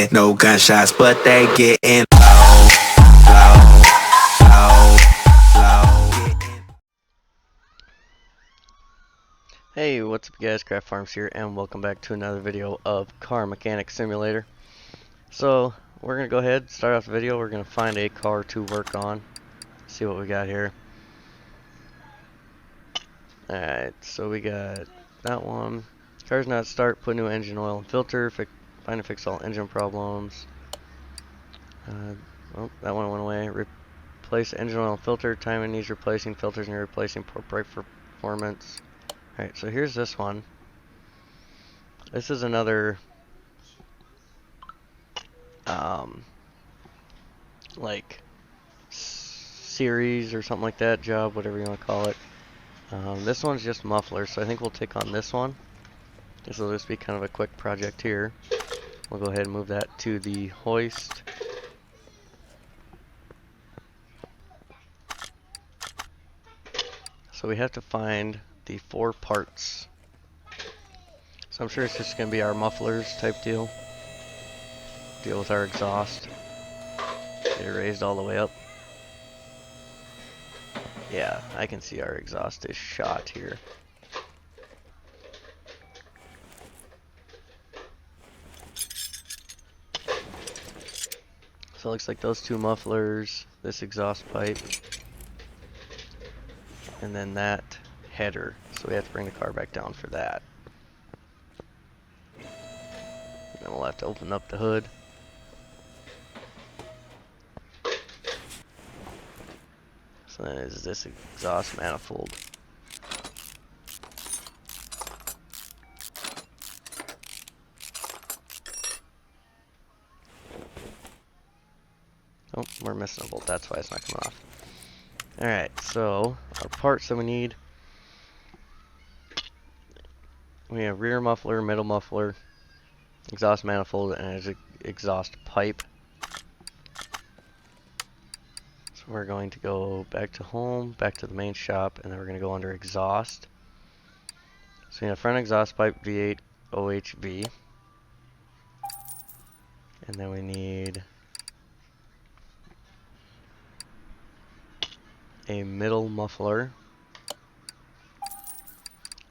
like no gunshots, but they getting low, low, low, low. Hey, what's up guys, Craft Farms here, and welcome back to another video of Car Mechanic Simulator. So, we're going to go ahead, start off the video, we're going to find a car to work on, see what we got here. Alright, so we got that one. Car's not start, put new engine oil and filter, find and fix all engine problems. Oh, that one went away. Replace engine oil and filter, timing needs replacing, filters need replacing, poor brake performance. Alright, so here's this one. This is another like series or something like that, job, whatever you want to call it. This one's just mufflers, so I think we'll take on this one. This will just be kind of a quick project here. We'll go ahead and move that to the hoist. So we have to find the 4 parts. So I'm sure it's just going to be our mufflers type deal. Deal with our exhaust. Get it raised all the way up. Yeah, I can see our exhaust is shot here. So it looks like those 2 mufflers, this exhaust pipe, and then that header. So we have to bring the car back down for that. And then we'll have to open up the hood. So then is this exhaust manifold. Oh, we're missing a bolt, that's why it's not coming off. Alright, so our parts that we need. We have rear muffler, middle muffler, exhaust manifold, and an exhaust pipe. So we're going to go back to home, back to the main shop, and then we're going to go under exhaust. So we have front exhaust pipe V8 OHV. And then we need a middle muffler.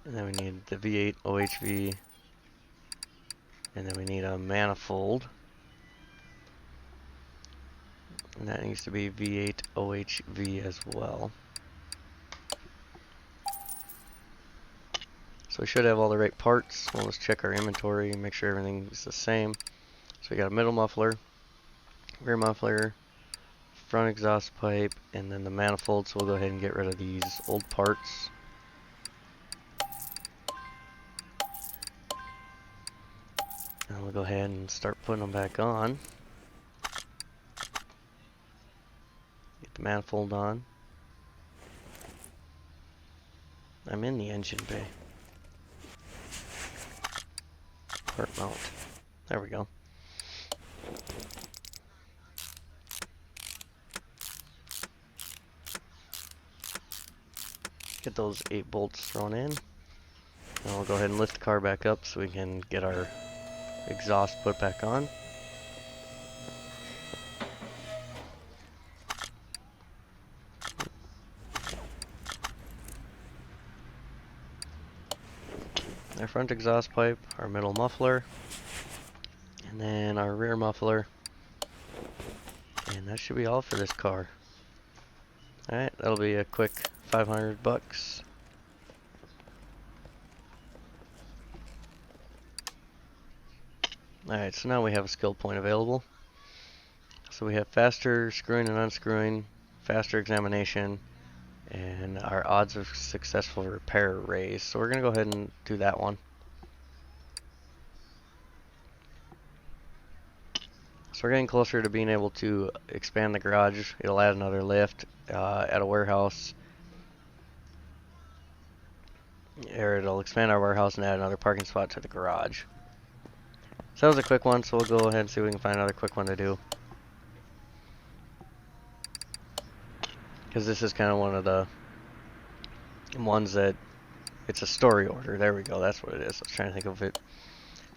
And then we need the V8 OHV. And then we need a manifold. And that needs to be V8 OHV as well. So we should have all the right parts. We'll just check our inventory and make sure everything's the same. So we got a middle muffler, rear muffler, front exhaust pipe, and then the manifold. So we'll go ahead and get rid of these old parts. And we'll go ahead and start putting them back on. Get the manifold on. I'm in the engine bay. Part mount. There we go. Get those 8 bolts thrown in. And we'll go ahead and lift the car back up so we can get our exhaust put back on. Our front exhaust pipe, our middle muffler, and then our rear muffler. And that should be all for this car. Alright, that'll be a quick 500 bucks. Alright, so now we have a skill point available. So we have faster screwing and unscrewing, faster examination, and our odds of successful repair raised. So we're going to go ahead and do that one. So we're getting closer to being able to expand the garage. It'll add another lift at a warehouse. Or it'll expand our warehouse and add another parking spot to the garage. So that was a quick one, so we'll go ahead and see if we can find another quick one to do. Because this is kind of one of the ones that, it's a story order. There we go, that's what it is. I was trying to think of it.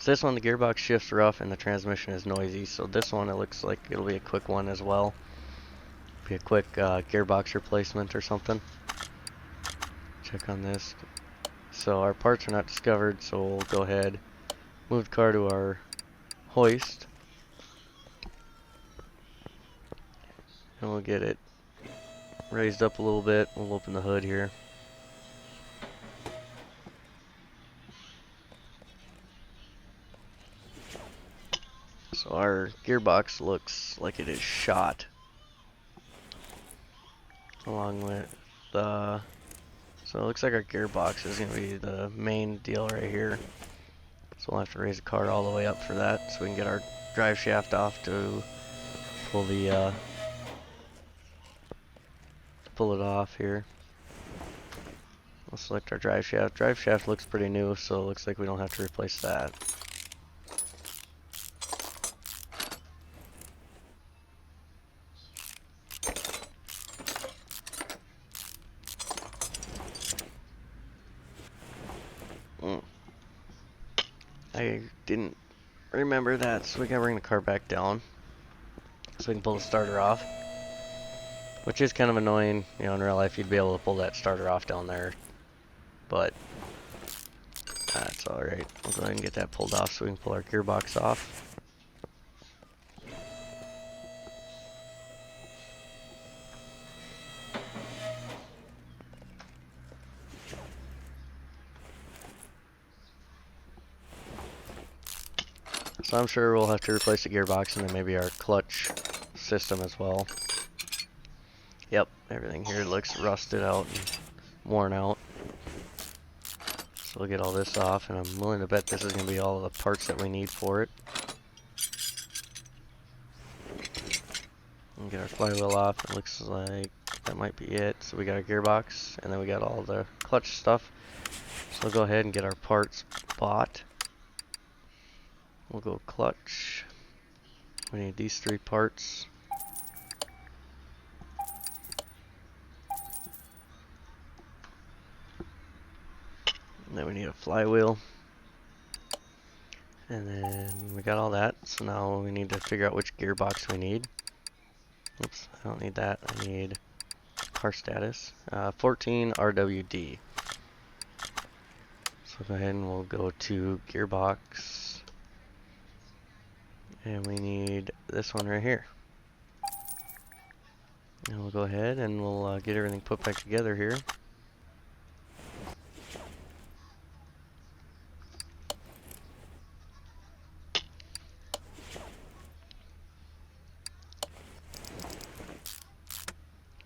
So this one, the gearbox shifts rough and the transmission is noisy. So this one, it looks like it'll be a quick one as well. Be a quick gearbox replacement or something. Check on this. So our parts are not discovered, so we'll go ahead, move the car to our hoist, and we'll get it raised up a little bit. We'll open the hood here. So our gearbox looks like it is shot, along with the, so it looks like our gearbox is going to be the main deal right here. So we'll have to raise the car all the way up for that, so we can get our drive shaft off to pull the pull it off here. We'll select our drive shaft. Drive shaft looks pretty new, so it looks like we don't have to replace that. I didn't remember that, so we gotta bring the car back down so we can pull the starter off. Which is kind of annoying, you know, in real life you'd be able to pull that starter off down there, but that's alright. We'll go ahead and get that pulled off so we can pull our gearbox off. So I'm sure we'll have to replace the gearbox and then maybe our clutch system as well. Yep, everything here looks rusted out and worn out. So we'll get all this off, and I'm willing to bet this is going to be all of the parts that we need for it. And get our flywheel off. It looks like that might be it. So we got our gearbox, and then we got all the clutch stuff. So we'll go ahead and get our parts bought. We'll go clutch. We need these 3 parts. And then we need a flywheel. And then we got all that. So now we need to figure out which gearbox we need. Oops, I don't need that. I need car status. 14 RWD. So go ahead and we'll go to gearbox. And we need this one right here. And we'll go ahead and we'll get everything put back together here.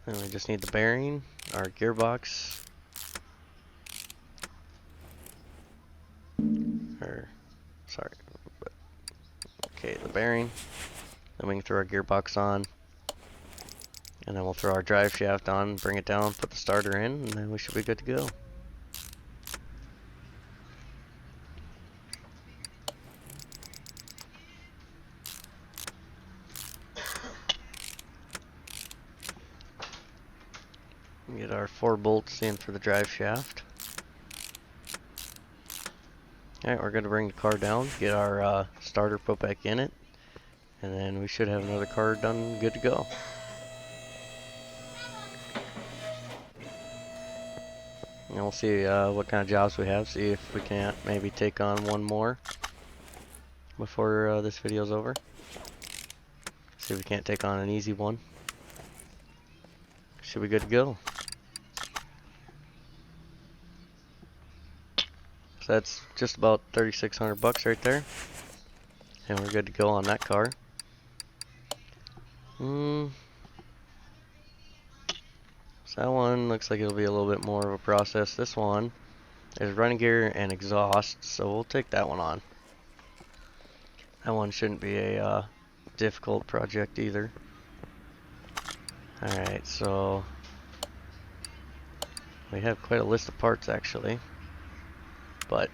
And we just need the bearing, our gearbox, okay, the bearing. Then we can throw our gearbox on, and then we'll throw our drive shaft on, bring it down, put the starter in, and then we should be good to go. Get our 4 bolts in for the drive shaft. Alright, we're going to bring the car down, get our starter put back in it, and then we should have another car done, good to go. And we'll see what kind of jobs we have, see if we can't maybe take on one more before this video's over. See if we can't take on an easy one. Should be good to go. So that's just about 3,600 bucks right there. And we're good to go on that car. So that one looks like it'll be a little bit more of a process. This one is running gear and exhaust, so we'll take that one on. That one shouldn't be a difficult project either. Alright, so we have quite a list of parts actually, but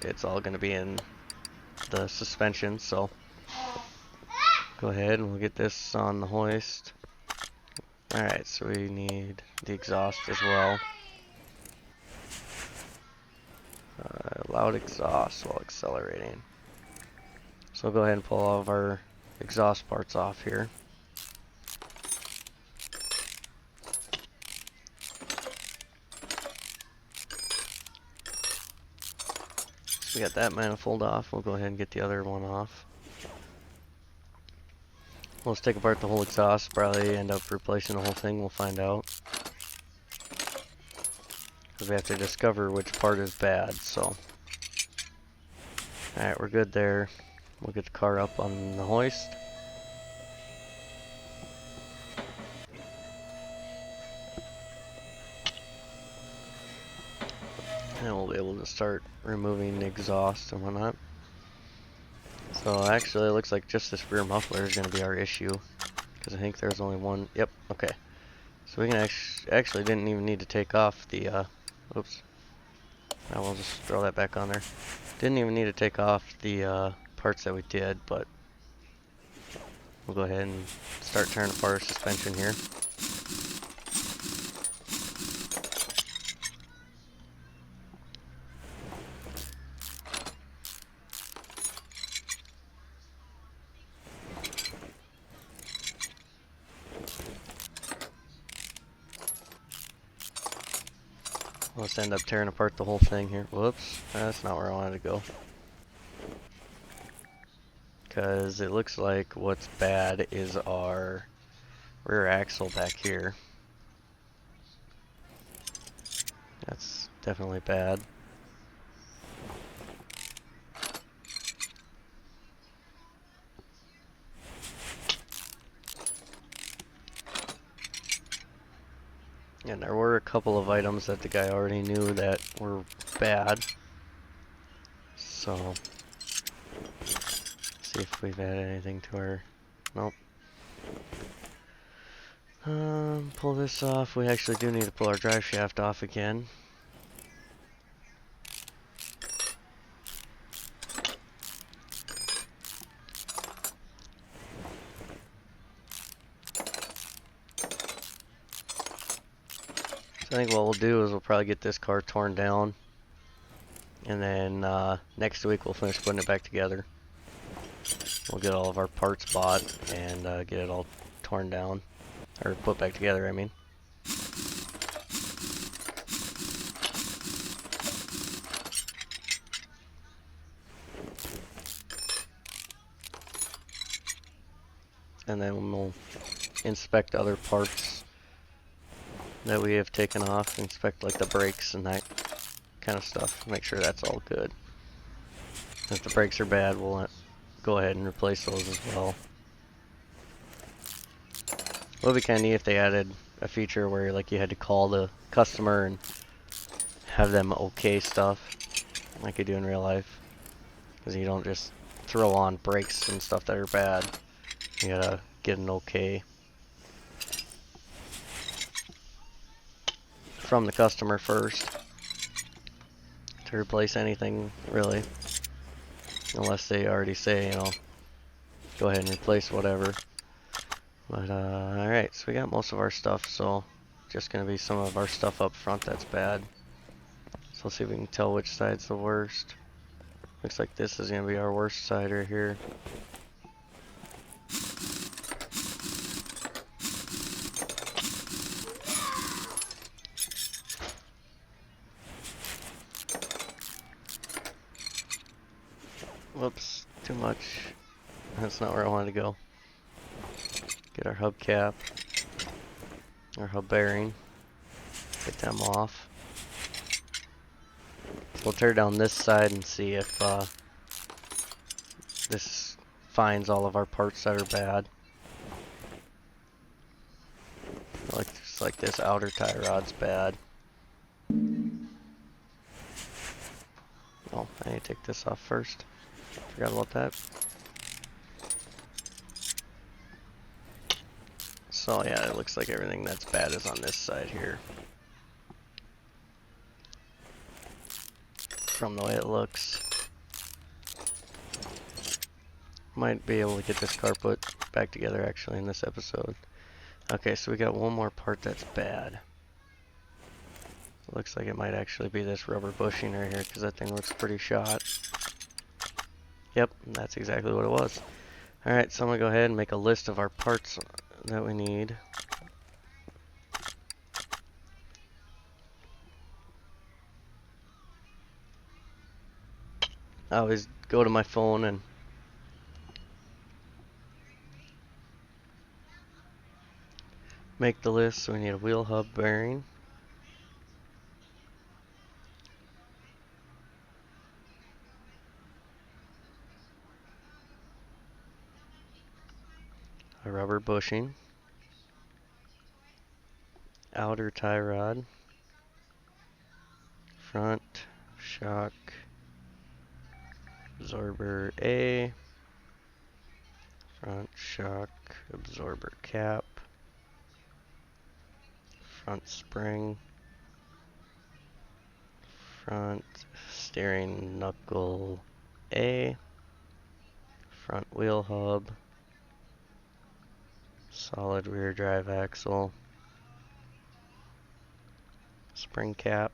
it's all going to be in the suspension, so go ahead and we'll get this on the hoist. Alright, so we need the exhaust as well. Loud exhaust while accelerating. So we'll go ahead and pull all of our exhaust parts off here. So we got that manifold off. We'll go ahead and get the other one off. Let's take apart the whole exhaust. Probably end up replacing the whole thing. We'll find out. Because we have to discover which part is bad. So, alright, we're good there. We'll get the car up on the hoist. And we'll be able to start removing the exhaust and whatnot. So actually it looks like just this rear muffler is going to be our issue. Because I think there's only one. Yep, okay. So we can actually didn't even need to take off the, oops. I will just throw that back on there. Didn't even need to take off the parts that we did, but we'll go ahead and start tearing apart our suspension here. Let's end up tearing apart the whole thing here. Whoops, that's not where I wanted to go. Because it looks like what's bad is our rear axle back here. That's definitely bad. And there were a couple of items that the guy already knew that were bad. So, see if we've added anything to our... Nope. Pull this off. We actually do need to pull our drive shaft off again. I think what we'll do is we'll probably get this car torn down, and then next week we'll finish putting it back together. We'll get all of our parts bought and get it all torn down, or put back together, I mean. And then we'll inspect other parts that we have taken off, inspect like the brakes and that kind of stuff, make sure that's all good. If the brakes are bad, we'll go ahead and replace those as well. It would be kind of neat if they added a feature where like you had to call the customer and have them okay stuff like you do in real life, because you don't just throw on brakes and stuff that are bad. You gotta get an okay from the customer first to replace anything, really, unless they already say, you know, go ahead and replace whatever. But alright, so we got most of our stuff, so just gonna be some of our stuff up front that's bad. So let's see if we can tell which side's the worst. Looks like this is gonna be our worst side right here. Whoops, too much. That's not where I wanted to go. Get our hubcap, our hub bearing, get them off. So we'll tear down this side and see if this finds all of our parts that are bad. Looks like this outer tie rod's bad. Oh, I need to take this off first. Forgot about that. So yeah, it looks like everything that's bad is on this side here. From the way it looks. Might be able to get this car put back together actually in this episode. Okay, so we got one more part that's bad. Looks like it might actually be this rubber bushing right here, because that thing looks pretty shot. Yep, that's exactly what it was. Alright, so I'm going to go ahead and make a list of our parts that we need. I always go to my phone and make the list. So we need a wheel hub bearing, a rubber bushing, outer tie rod, front shock absorber A, front shock absorber cap, front spring, front steering knuckle A, front wheel hub, solid rear drive axle, spring cap,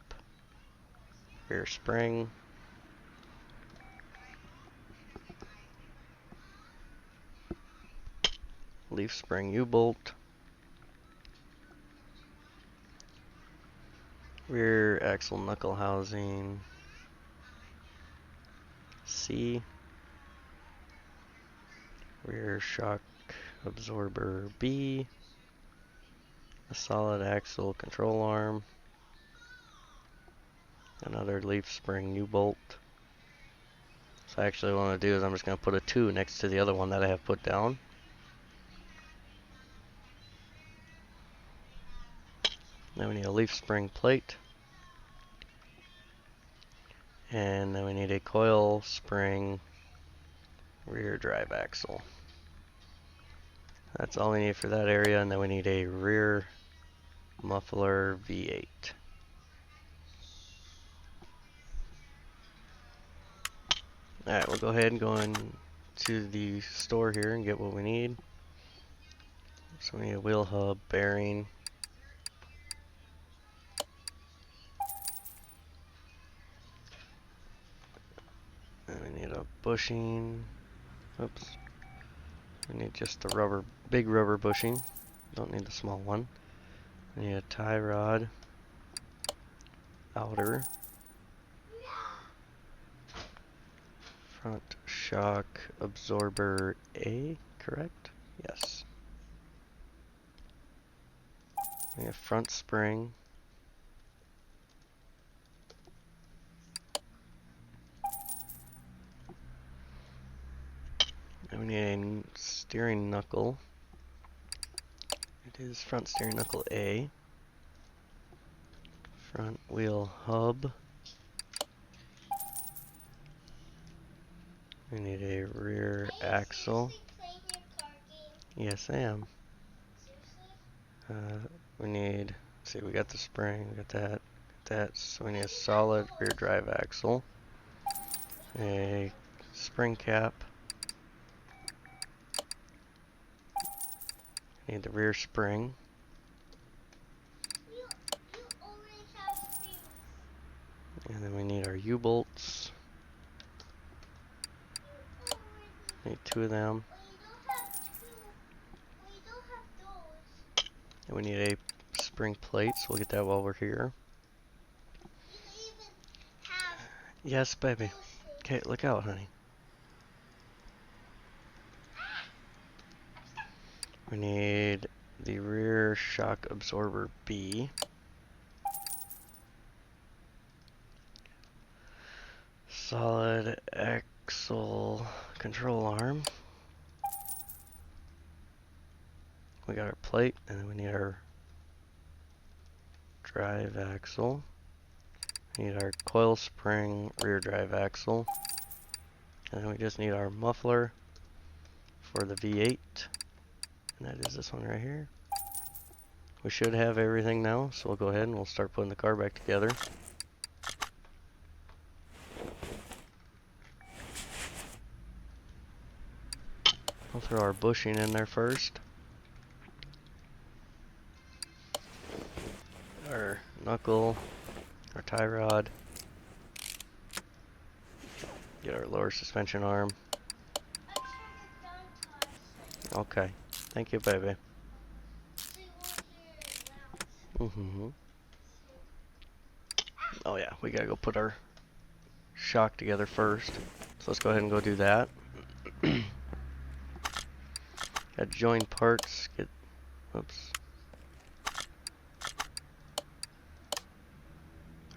rear spring, leaf spring U-bolt, rear axle knuckle housing C, rear shock absorber B, a solid axle control arm, another leaf spring U-bolt. So actually what I'm going to do is I'm just going to put a 2 next to the other one that I have put down. Then we need a leaf spring plate. And then we need a coil spring rear drive axle. That's all we need for that area, and then we need a rear muffler V8. Alright, we'll go ahead and go into the store here and get what we need. So we need a wheel hub bearing. And we need a bushing. Oops. We need just the rubber, big rubber bushing. Don't need the small one. We need a tie rod. Outer. Front shock absorber A, correct? Yes. We have front spring. And we need a steering knuckle. It is front steering knuckle A. Front wheel hub. We need a rear axle. Yes, I am. We need, let's see, we got the spring, we got that. So we need a solid rear drive axle. A spring cap. Need the rear spring. And then we need our U-bolts. Need 2 of them. And we need a spring plate, so we'll get that while we're here. Yes, baby. Okay, look out, honey. We need the rear shock absorber B. Solid axle control arm. We got our plate, and then we need our drive axle. We need our coil spring rear drive axle. And then we just need our muffler for the V8. And that is this one right here. We should have everything now, so we'll go ahead and we'll start putting the car back together. We'll throw our bushing in there first. Our knuckle, our tie rod. Get our lower suspension arm. Okay. Thank you, baby. Oh yeah, we gotta go put our shock together first. So let's go ahead and go do that. Gotta join parts, oops.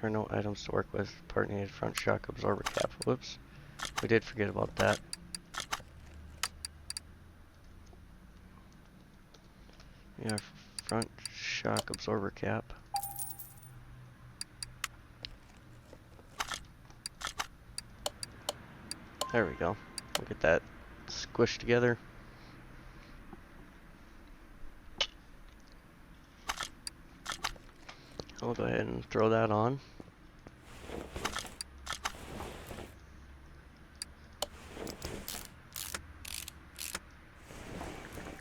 There are no items to work with. Part needed front shock absorber cap. Whoops. We did forget about that. Yeah, front shock absorber cap. There we go. We'll get that squished together. I'll go ahead and throw that on.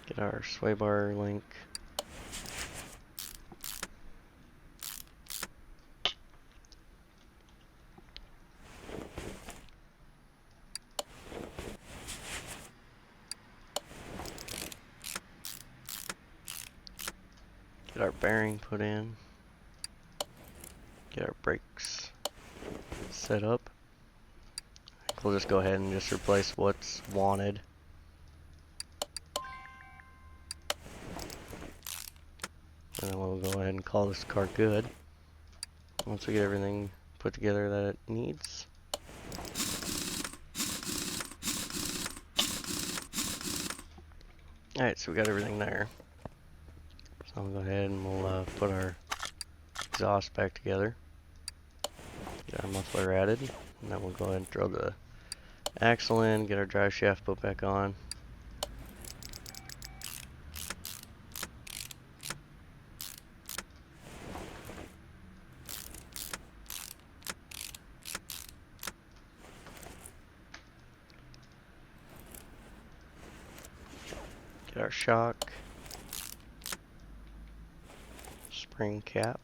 Get our sway bar link. Get our bearing put in. Get our brakes set up. We'll just go ahead and just replace what's wanted. And then we'll go ahead and call this car good. Once we get everything put together that it needs. Alright, so we got everything there. So I'll go ahead and we'll put our exhaust back together. Get our muffler added. And then we'll go ahead and throw the axle in, get our drive shaft put back on. Get our shock. Spring cap.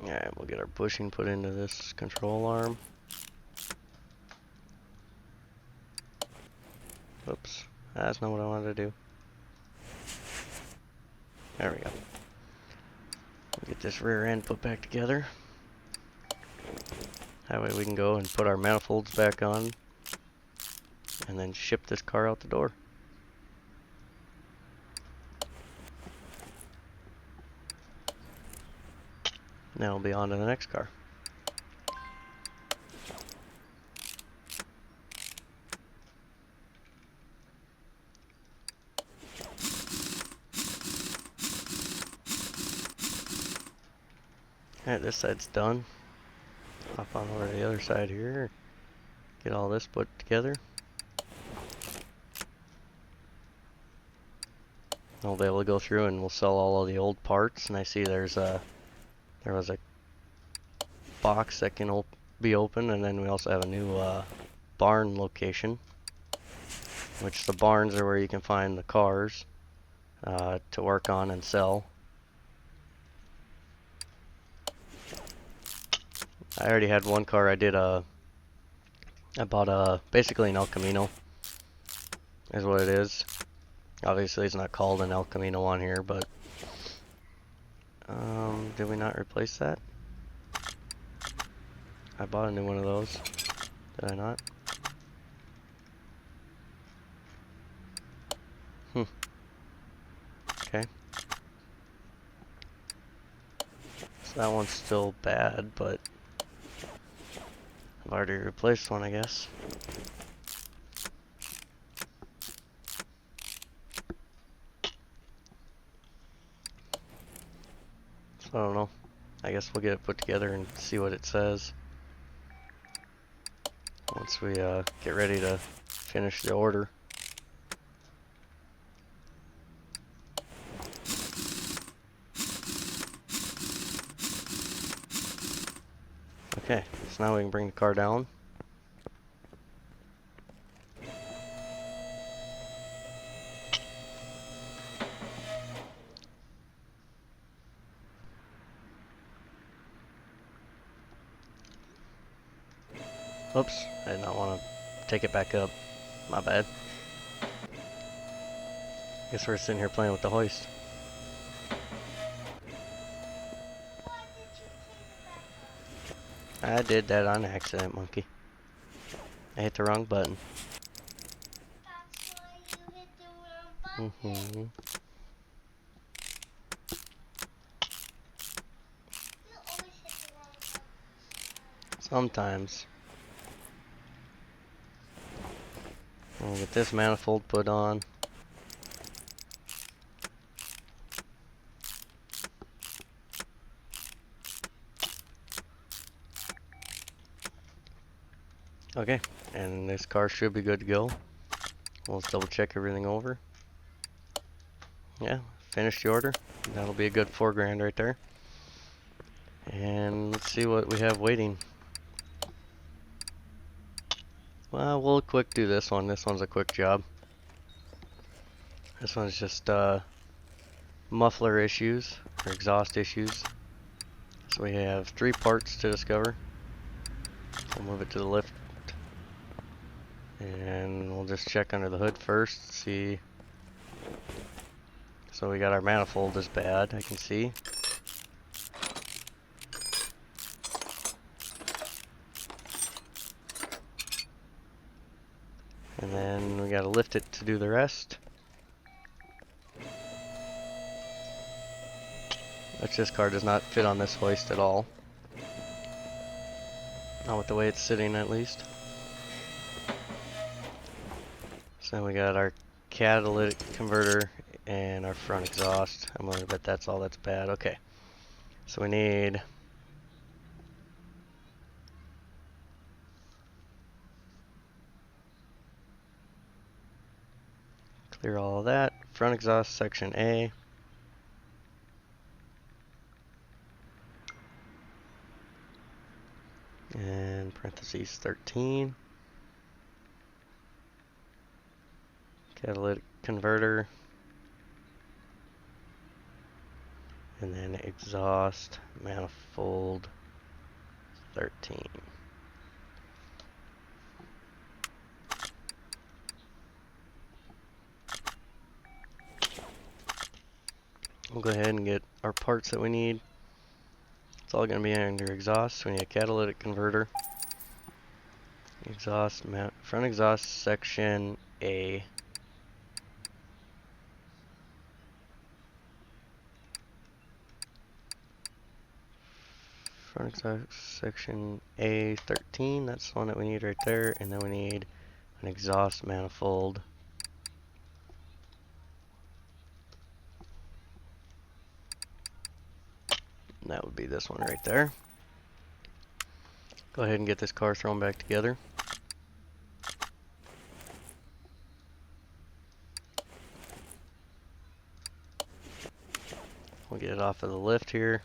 Alright, we'll get our bushing put into this control arm. Oops, that's not what I wanted to do. There we go. We'll get this rear end put back together. That way we can go and put our manifolds back on and then ship this car out the door. Now we'll be on to the next car. Alright, this side's done. Hop on over to the other side here. Get all this put together. We'll be able to go through and we'll sell all of the old parts. And I see there was a box that can be opened, and then we also have a new barn location, which the barns are where you can find the cars to work on and sell. I already had one car. I bought basically an El Camino is what it is. Obviously it's not called an El Camino on here, but did we not replace that? I bought a new one of those. Did I not? Okay. So that one's still bad, but I've already replaced one, I guess. So I don't know. I guess we'll get it put together and see what it says once we get ready to finish the order. Okay, so now we can bring the car down. Oops, I did not want to take it back up. My bad. Guess we're sitting here playing with the hoist. I did that on accident, monkey. I hit the wrong button. That's why you hit the wrong button. You always hit the wrong button. Sometimes. We'll get this manifold put on. Okay, and this car should be good to go. We'll just double check everything over. Yeah, finished the order. That'll be a good $4 grand right there. And let's see what we have waiting. Well, we'll quick do this one. This one's a quick job. This one's just muffler issues, or exhaust issues. So we have 3 parts to discover. We'll move it to the left. And we'll just check under the hood first, see. So we got our manifold is bad, I can see. And then we gotta lift it to do the rest. Which this car does not fit on this hoist at all. Not with the way it's sitting, at least. So then we got our catalytic converter and our front exhaust. I'm gonna bet that's all that's bad. Okay. So we need clear all of that. Front exhaust section A. And parentheses 13. Catalytic converter. And then exhaust manifold 13. We'll go ahead and get our parts that we need. It's all going to be under exhaust. So we need a catalytic converter. Front exhaust section A. Front exhaust section A13, that's the one that we need right there, and then we need an exhaust manifold. And that would be this one right there. Go ahead and get this car thrown back together. We'll get it off of the lift here.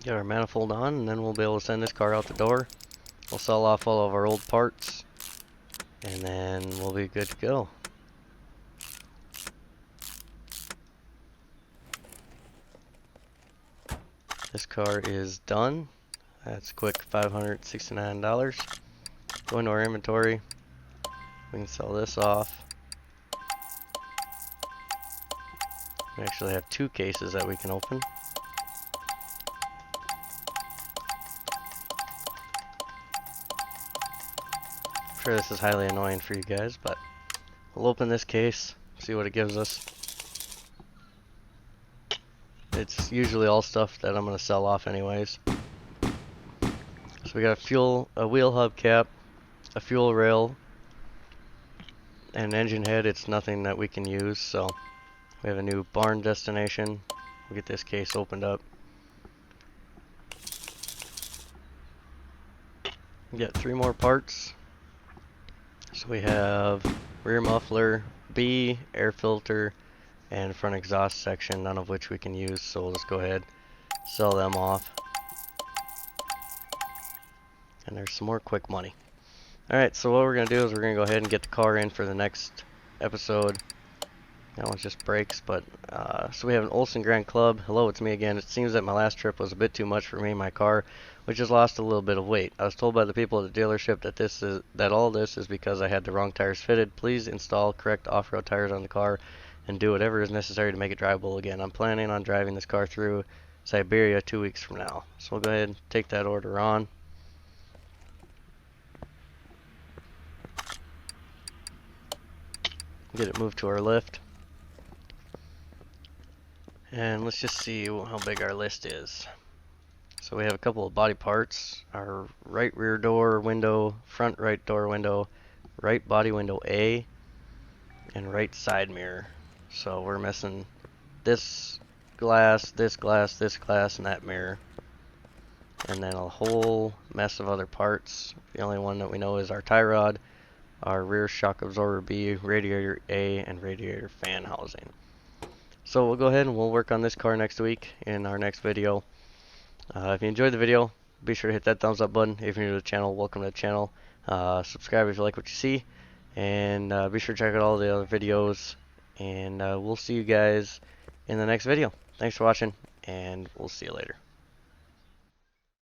Get our manifold on, and then we'll be able to send this car out the door. We'll sell off all of our old parts, and then we'll be good to go. This car is done. That's a quick $569. Go into our inventory. We can sell this off. We actually have 2 cases that we can open. I'm sure this is highly annoying for you guys, but we'll open this case, see what it gives us. It's usually all stuff that I'm going to sell off anyways. So we got a wheel hubcap, a fuel rail, and an engine head. It's nothing that we can use, so we have a new barn destination. We'll get this case opened up. We got 3 more parts. So we have rear muffler, B, air filter, and front exhaust section, none of which we can use, so we'll just go ahead, sell them off. And there's some more quick money. Alright, so what we're going to do is we're going to go ahead and get the car in for the next episode. That one's just brakes, but, so we have an Olsen Grand Club. Hello, it's me again. It seems that my last trip was a bit too much for me and my car, which has lost a little bit of weight. I was told by the people at the dealership that all this is because I had the wrong tires fitted. Please install correct off-road tires on the car and do whatever is necessary to make it drivable again. I'm planning on driving this car through Siberia 2 weeks from now. So we'll go ahead and take that order on. Get it moved to our lift. And let's just see how big our list is. So we have a couple of body parts. Our right rear door window, front right door window, right body window A, and right side mirror. So we're missing this glass, this glass, this glass, and that mirror. And then a whole mess of other parts. The only one that we know is our tie rod, our rear shock absorber B, radiator A, and radiator fan housing. So we'll go ahead and we'll work on this car next week in our next video. If you enjoyed the video, be sure to hit that thumbs up button. If you're new to the channel, welcome to the channel. Subscribe if you like what you see. And be sure to check out all the other videos. And we'll see you guys in the next video. Thanks for watching, and we'll see you later.